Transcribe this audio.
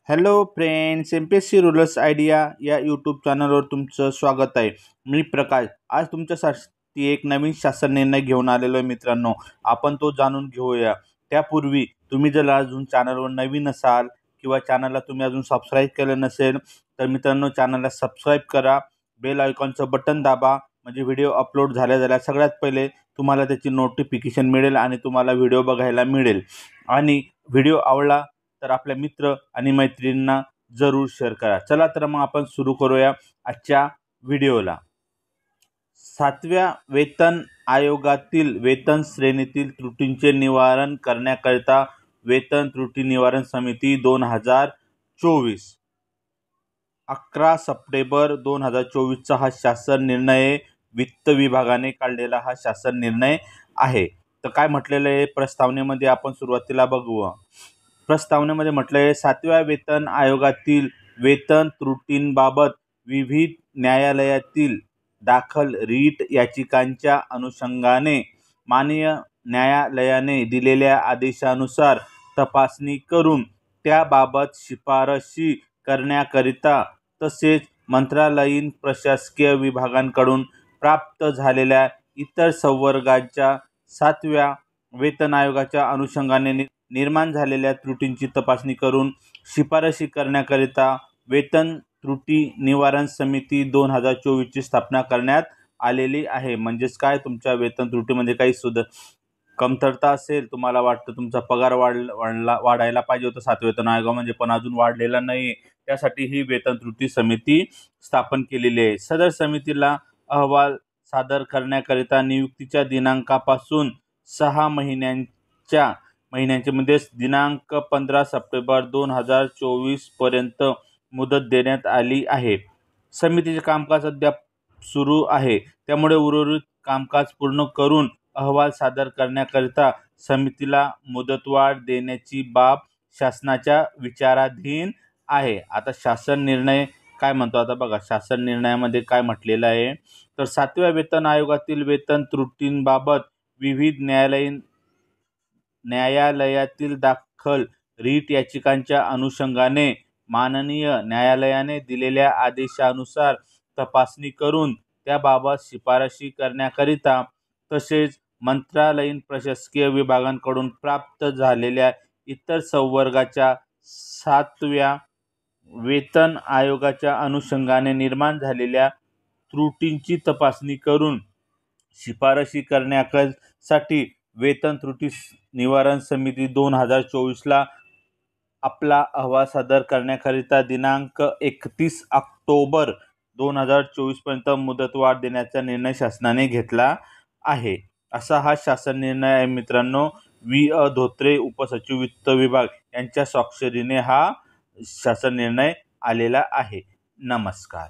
Hello friends, MPSC rulers idea या YouTube चॅनलवर तुमचं स्वागत आहे. मी प्रकाश आज तुमच्यासाठी एक नवीन शासन निर्णय घेऊन आलेलो आहे. मित्रांनो, आपण तो जाणून घेऊया. त्यापूर्वी तुम्ही जर अजून चॅनलवर नवीन असाल किंवा चॅनलला तुम्ही अजून सबस्क्राईब केलं नसेल तर मित्रांनो चॅनलला सबस्क्राईब करा, बेल आयकॉनचं बटन दाबा, म्हणजे व्हिडिओ अपलोड झाल्या सगळ्यात पहिले तुम्हाला त्याची नोटिफिकेशन मिळेल आणि तुम्हाला व्हिडिओ बघायला मिळेल. आणि व्हिडिओ आवडला तर आपल्या मित्र आणि मैत्रिणींना जरूर शेअर करा. चला तर मग आपण सुरू करूया आजच्या व्हिडिओला. 7व्या वेतन आयोगातील वेतन श्रेणीतील त्रुटींचे निवारण करण्याकरिता वेतन त्रुटी निवारण समिती 2024 11 सप्टेंबर 2024चा हा शासन निर्णय वित्त विभागाने काढलेला हा शासन निर्णय आहे. तर काय म्हटलेलं आहे प्रस्तावनेमध्ये आपण सुरुवातीला बघूया. प्रस्तावनेमध्ये म्हटलं आहे, 7व्या वेतन आयोगातील वेतन त्रुटींबाबत विविध न्यायालयातील दाखल रीट याचिकांच्या अनुषंगाने माननीय न्यायालयाने दिलेल्या आदेशानुसार तपासणी करून त्याबाबत शिफारशी करण्याकरिता तसेच मंत्रालयीन प्रशासकीय विभागांकडून प्राप्त झालेल्या इतर संवर्गाच्या 7व्या वेतन आयोगाच्या अनुषंगाने निर्माण झालेल्या त्रुटींची तपासणी करून शिफारशी करण्याकरिता वेतन त्रुटी निवारण समिती 2024 ची स्थापना करण्यात आलेली आहे. म्हणजेच काय, तुमच्या वेतन त्रुटीमध्ये काही सुद्धा कमतरता असेल, तुम्हाला वाटतं तुमचा पगार वाढायला पाहिजे होता 7व्या वेतन आयोगामध्ये पण अजून वाढलेला नाही, त्यासाठी ही वेतन त्रुटी समिती स्थापन केलेली आहे. सदर समितीला अहवाल सादर करण्याकरिता नियुक्तीच्या दिनांकापासून 6 महिन्यांच्या मध्ये दिनांक 15 सप्टेंबर 2024 पर्यंत मुदत देण्यात आली आहे. समितीचे कामकाज अद्याप सुरू आहे, त्यामुळे उर्वरित कामकाज पूर्ण करून अहवाल सादर करण्याकरिता समितीला मुदतवाढ देण्याची बाब शासनाच्या विचाराधीन आहे. आता शासन निर्णय काय म्हणतो, आता बघा शासन निर्णयामध्ये काय म्हटलेलं आहे. तर 7व्या वेतन आयोगातील वेतन त्रुटींबाबत विविध न्यायालयातील दाखल रीट याचिकांच्या अनुषंगाने माननीय न्यायालयाने दिलेल्या आदेशानुसार तपासणी करून त्याबाबत शिफारशी करण्याकरिता तसेच मंत्रालयीन प्रशासकीय विभागांकडून प्राप्त झालेल्या इतर संवर्गाच्या 7व्या वेतन आयोगाच्या अनुषंगाने निर्माण झालेल्या त्रुटींची तपासणी करून शिफारशी करण्यासाठी वेतन त्रुटी निवारण समिती 2024ला आपला अहवाल सादर करण्याकरिता दिनांक 31 ऑक्टोबर 2024 पर्यंत मुदतवाढ देण्याचा निर्णय शासनाने घेतला आहे. असा हा शासन निर्णय आहे. मित्रांनो, V. धोत्रे, उपसचिव वित्त विभाग यांच्या स्वाक्षरीने हा शासन निर्णय आलेला आहे. नमस्कार.